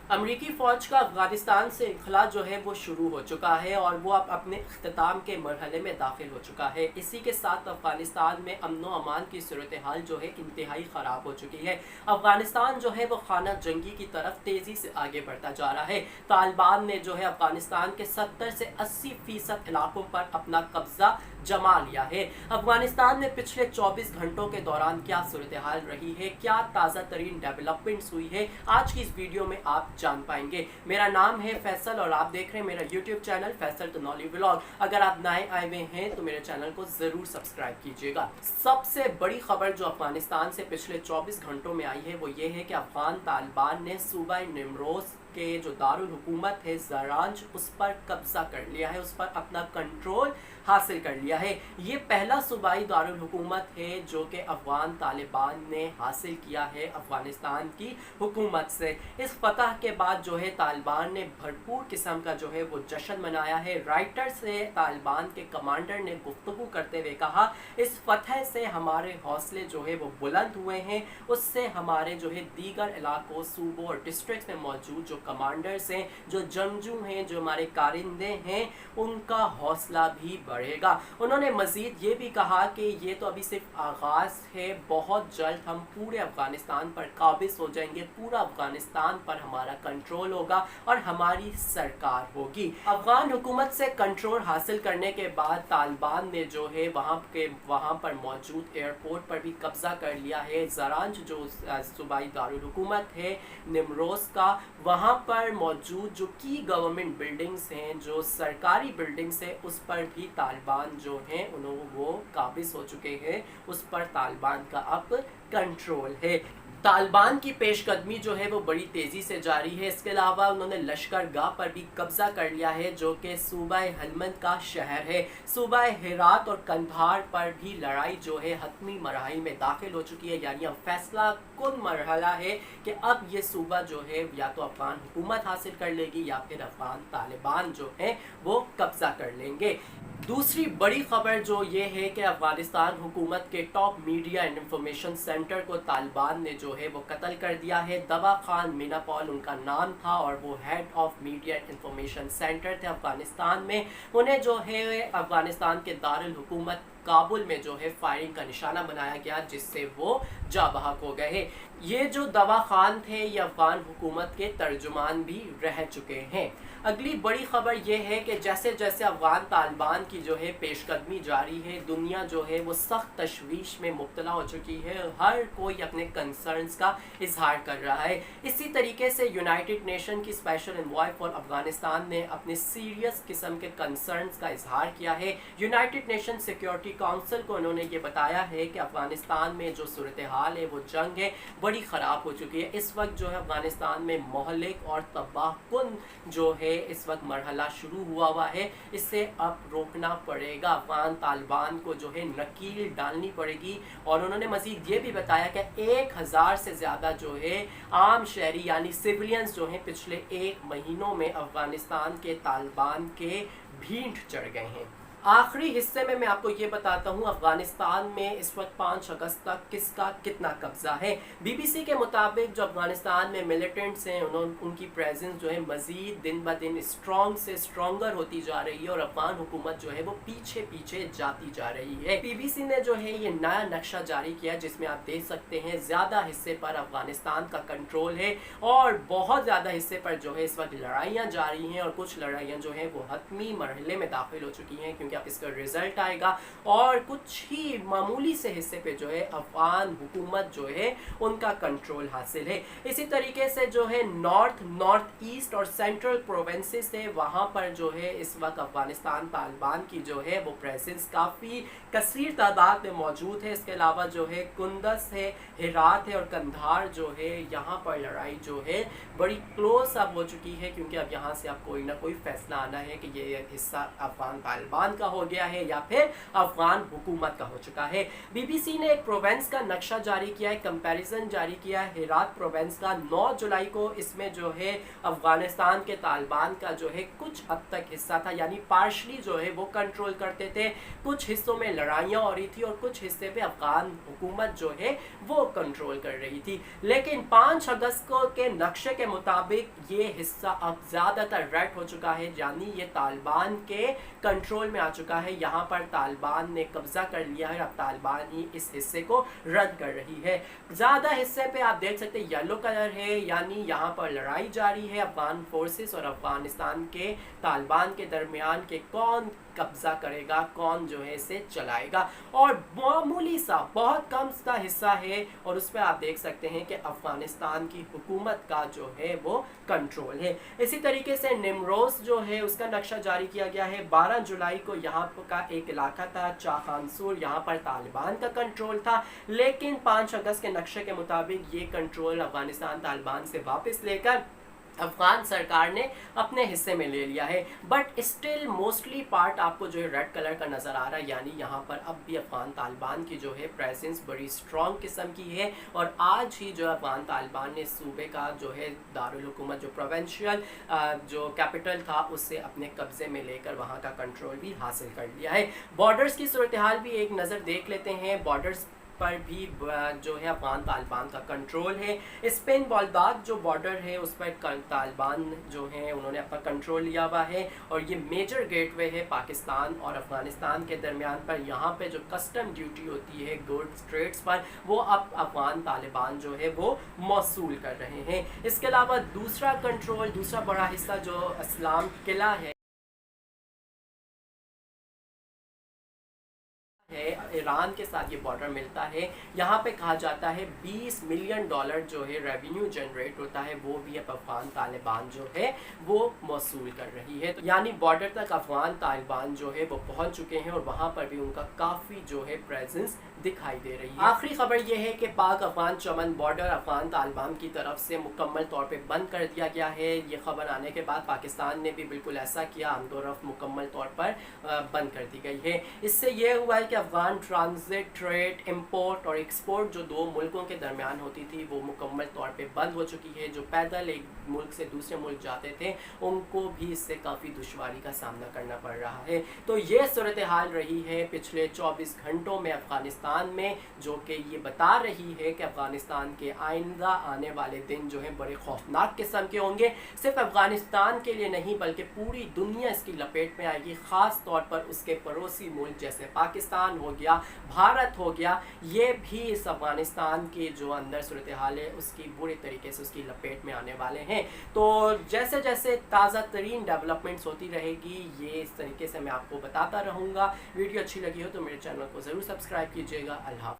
अमरीकी फ़ौज का अफ़गानिस्तान से इनखला जो है वो शुरू हो चुका है और वो अब अपने अख्ताम के मरहले में दाखिल हो चुका है। इसी के साथ अफ़गानिस्तान में अमन व अमान की सूरत हाल जो है इंतहाई ख़राब हो चुकी है। अफ़गानिस्तान जो है वो खाना जंगी की तरफ तेज़ी से आगे बढ़ता जा रहा है। तालिबान ने जो है अफ़गानिस्तान के 70 से 80% इलाकों पर अपना कब्ज़ा जमा लिया है। अफ़गानिस्तान में पिछले 24 घंटों के दौरान क्या सूरत हाल रही है, क्या ताज़ा तरीन डेवलपमेंट्स हुई है, आज की इस वीडियो में आप जान पाएंगे। मेरा नाम है फैसल और आप देख रहे हैं मेरा YouTube channel Faisal Tanoli vlog. अगर आप नए आए हुए हैं तो मेरे चैनल को ज़रूर सब्सक्राइब कीजिएगा। सबसे बड़ी खबर जो अफ़गानिस्तान से पिछले 24 घंटों में आई है वो ये है कि अफ़गान तालिबान ने सूबा निमरोज़ के जो दारुल हुकूमत है ज़रांज, उस पर कब्ज़ा कर लिया है, उस पर अपना कंट्रोल हासिल कर लिया है। ये पहला सूबाई दारुल हुकूमत है जो कि अफ़गान तालिबान ने हासिल किया है अफ़गानिस्तान की हुकूमत से। इस फतह के बाद जो है तालिबान ने भरपूर किस्म का जो है वो जश्न मनाया है। राइटर से तालिबान के कमांडर ने गुफ्तगू करते हुए कहा, इस फतह से हमारे हौसले जो है वो बुलंद हुए हैं, उससे हमारे जो है दीगर इलाकों, सूबों और डिस्ट्रिक्ट में मौजूद जो कमांडर्स हैं, जो जंगजू हैं, जो हमारे कारिंदे हैं, उनका हौसला भी बढ़ेगा। उन्होंने मज़ीद ये भी कहा कि ये तो अभी सिर्फ आगाज़ है, बहुत जल्द हम पूरे अफ़गानिस्तान पर काबिज़ हो जाएंगे, पूरा अफ़गानिस्तान पर हमारा कंट्रोल होगा और हमारी सरकार होगी। अफ़गान हुकूमत से कंट्रोल हासिल करने के बाद तालिबान ने जो है वहाँ पर मौजूद एयरपोर्ट पर भी कब्ज़ा कर लिया है। ज़रांज जो सूबाई दारुल हुकूमत है निमरोज़ का, वहाँ पर मौजूद जो की गवर्नमेंट बिल्डिंग्स हैं, जो सरकारी बिल्डिंग्स हैं, उस पर भी तालिबान जो हैं वो काबिज़ हो चुके हैं, उस पर तालिबान का अब कंट्रोल है। तालिबान की पेशकदमी जो है वो बड़ी तेज़ी से जारी है। इसके अलावा उन्होंने लश्करगाह पर भी कब्ज़ा कर लिया है जो कि सूबा हलमंद का शहर है। सूबा हेरात और कंधार पर भी लड़ाई जो है हतमी मरहले में दाखिल हो चुकी है, यानी अब फैसला कुन मरहला है कि अब ये सूबा जो है या तो अफ़गान हुकूमत हासिल कर लेगी या फिर अफ़गान तालिबान जो है वो कब्ज़ा कर लेंगे। दूसरी बड़ी खबर जो ये है कि अफ़गानिस्तान हुकूमत के top media and information centre को तालिबान ने जो है वो कत्ल कर दिया है। दवा खान मीनापॉल उनका नाम था और वो head of media and information centre थे अफ़गानिस्तान में। उन्हें जो है अफ़गानिस्तान के दारुल हुकूमत काबुल में जो है फायरिंग का निशाना बनाया गया, जिससे वो जा बहक हो गए। ये जो दवा खान थे ये अफ़गान हुकूमत के तर्जुमान भी रह चुके हैं। अगली बड़ी खबर यह है कि जैसे जैसे अफ़गान तालिबान की जो है पेशकदमी जारी है, दुनिया जो है वो सख्त तशवीश में मुब्तला हो चुकी है। हर कोई अपने कंसर्न्स का इजहार कर रहा है। इसी तरीके से यूनाइटेड नेशन की स्पेशल एनवॉय फॉर अफ़गानिस्तान ने अपने सीरियस किस्म के कंसर्न्स का इजहार किया है। यूनाइटेड नेशन सिक्योरिटी काउंसिल को उन्होंने ये बताया है कि अफ़गानिस्तान में जो सूरत हाल है, वो जंग है, बड़ी ख़राब हो चुकी है। इस वक्त जो है अफ़गानिस्तान में मोहलिक और तबाहकुन जो है इस वक्त मरहला शुरू हुआ है, इसे अब रोकना पड़ेगा। अफ़गान तालिबान को जो है नकील डालनी पड़ेगी। और उन्होंने मज़ीद ये भी बताया कि 1000 से ज़्यादा जो है आम शहरी यानी सिविलियंस जो हैं पिछले 1 महीनों में अफ़गानिस्तान के तालिबान के भींट चढ़ गए हैं। आखिरी हिस्से में मैं आपको ये बताता हूँ अफ़गानिस्तान में इस वक्त 5 अगस्त तक किसका कितना कब्ज़ा है। BBC के मुताबिक जो अफ़गानिस्तान में मिलिटेंट्स हैं उनकी प्रेजेंस जो है मज़ीद दिन ब दिन स्ट्रॉन्ग से स्ट्रॉन्गर होती जा रही है और अफ़गान हुकूमत जो है वो पीछे पीछे जाती जा रही है। BBC ने जो है ये नया नक्शा जारी किया जिसमें आप देख सकते हैं ज़्यादा हिस्से पर अफ़गानिस्तान का कंट्रोल है और बहुत ज़्यादा हिस्से पर जो है इस वक्त लड़ाइयाँ जारी हैं और कुछ लड़ाइयाँ जो हैं वो हतमी मरहले में दाखिल हो चुकी हैं, क्योंकि अब इसका रिजल्ट आएगा और कुछ ही मामूली से हिस्से पे जो है अफ़गान हुकूमत जो है उनका कंट्रोल हासिल है। इसी तरीके से जो है नॉर्थ ईस्ट और सेंट्रल प्रोविंसेस है, वहाँ पर जो है इस वक्त अफ़गानिस्तान तालिबान की जो है वो प्रेजेंस काफ़ी कसीर तादाद में मौजूद है। इसके अलावा जो है कुंदस है, हेरात है और कंधार जो है, यहाँ पर लड़ाई जो है बड़ी क्लोज अब हो चुकी है, क्योंकि अब यहाँ से अब कोई ना कोई फैसला आना है कि ये हिस्सा अफ़गान तालिबान का हो गया है या फिर अफगान हुकूमत का हो चुका है। BBC ने एक प्रोवेंस का नक्शा जारी किया है, कंपैरिजन जारी किया है हेरात प्रोवेंस का 9 जुलाई को। इसमें जो है अफगानिस्तान के तालिबान का जो है कुछ हद तक हिस्सा था, यानी पार्शली जो है वो कंट्रोल करते थे। कुछ हिस्सों में लड़ाइयाँ हो रही थी और कुछ हिस्से पे अफगान हुकूमत जो है वो कंट्रोल कर रही थी। लेकिन 5 अगस्त को के नक्शे के मुताबिक ये हिस्सा अब ज़्यादातर रेड हो चुका है, यानी ये तालिबान के कंट्रोल में आ चुका है। यहाँ पर तालिबान ने कब्जा कर लिया है, अब तालिबान ही इस हिस्से को रद्द कर रही है। ज़्यादा हिस्से पे आप देख सकते हैं येलो कलर है, यानी यहाँ पर लड़ाई जारी है अफगान फोर्सेस और अफगानिस्तान के तालिबान के दरमियान के कौन कब्जा करेगा, कौन जो है इसे चलाएगा। और मामूली सा बहुत कम सा हिस्सा है और उस पर आप देख सकते हैं कि अफगानिस्तान की हुकूमत का जो है वो कंट्रोल है। इसी तरीके से निमरोज जो है उसका नक्शा जारी किया गया है। 12 जुलाई को यहाँ का एक इलाका था चाखानसूर, यहाँ पर तालिबान का कंट्रोल था, लेकिन 5 अगस्त के नक्शे के मुताबिक ये कंट्रोल अफगानिस्तान तालिबान से वापस लेकर अफगान सरकार ने अपने हिस्से में ले लिया है। बट स्टिल मोस्टली पार्ट आपको जो है रेड कलर का नज़र आ रहा है, यानी यहाँ पर अब भी अफगान तालिबान की जो है प्रेजेंस बड़ी स्ट्रॉन्ग किस्म की है। और आज ही जो अफगान तालिबान ने सूबे का जो है दारुल हुकूमत जो प्रोविंशियल जो कैपिटल था उससे अपने कब्जे में लेकर वहाँ का कंट्रोल भी हासिल कर लिया है। बॉर्डर्स की सूरत हाल भी एक नज़र देख लेते हैं। बॉर्डर्स पर भी जो है अफगान तालिबान का कंट्रोल है। स्पेन बॉलदाद जो बॉर्डर है उस पर तालिबान जो है उन्होंने अपना कंट्रोल लिया हुआ है और ये मेजर गेटवे है पाकिस्तान और अफगानिस्तान के दरमियान पर। यहाँ पे जो कस्टम ड्यूटी होती है गुड्स ट्रेड्स पर वो अब अफगान तालिबान जो है वो मौसूल कर रहे हैं। इसके अलावा दूसरा कंट्रोल, दूसरा बड़ा हिस्सा जो असलाम किला है ईरान के साथ ये बॉर्डर मिलता है। यहाँ पे कहा जाता है $20 मिलियन जो है रेवेन्यू जनरेट होता है, वो भी अब अफगान तालिबान जो है वो मौसूल कर रही है। तो यानी बॉर्डर तक अफगान तालिबान जो है वो पहुँच चुके हैं और वहाँ पर भी उनका काफ़ी जो है प्रेजेंस दिखाई दे रही है। आखिरी खबर ये है कि पाक अफगान चमन बॉर्डर अफगान तालिबान की तरफ से मुकम्मल तौर पे बंद कर दिया गया है। ये खबर आने के बाद पाकिस्तान ने भी बिल्कुल ऐसा किया, आमदोरफ्त मुकम्मल तौर पर बंद कर दी गई है। इससे ये हुआ है कि अफगान ट्रांजिट ट्रेड इंपोर्ट और एक्सपोर्ट जो दो मुल्कों के दरमियान होती थी वो मुकम्मल तौर पे बंद हो चुकी है। जो पैदल एक मुल्क से दूसरे मुल्क जाते थे उनको भी इससे काफ़ी दुश्वारी का सामना करना पड़ रहा है। तो ये सूरत हाल रही है पिछले 24 घंटों में अफगानिस्तान में, जो कि ये बता रही है कि अफगानिस्तान के आइंदा आने वाले दिन जो है बड़े खौफनाक किस्म के होंगे। सिर्फ अफगानिस्तान के लिए नहीं बल्कि पूरी दुनिया इसकी लपेट में आएगी, ख़ास तौर पर उसके पड़ोसी मुल्क जैसे पाकिस्तान हो गया, भारत हो गया, ये भी इस अफगानिस्तान के जो अंदर सूरत हाल है उसकी बुरी तरीके से उसकी लपेट में आने वाले हैं। तो जैसे जैसे ताज़ा तरीन डेवलपमेंट्स होती रहेगी ये इस तरीके से मैं आपको बताता रहूँगा। वीडियो अच्छी लगी हो तो मेरे चैनल को ज़रूर सब्सक्राइब कीजिएगा। अल्लाह।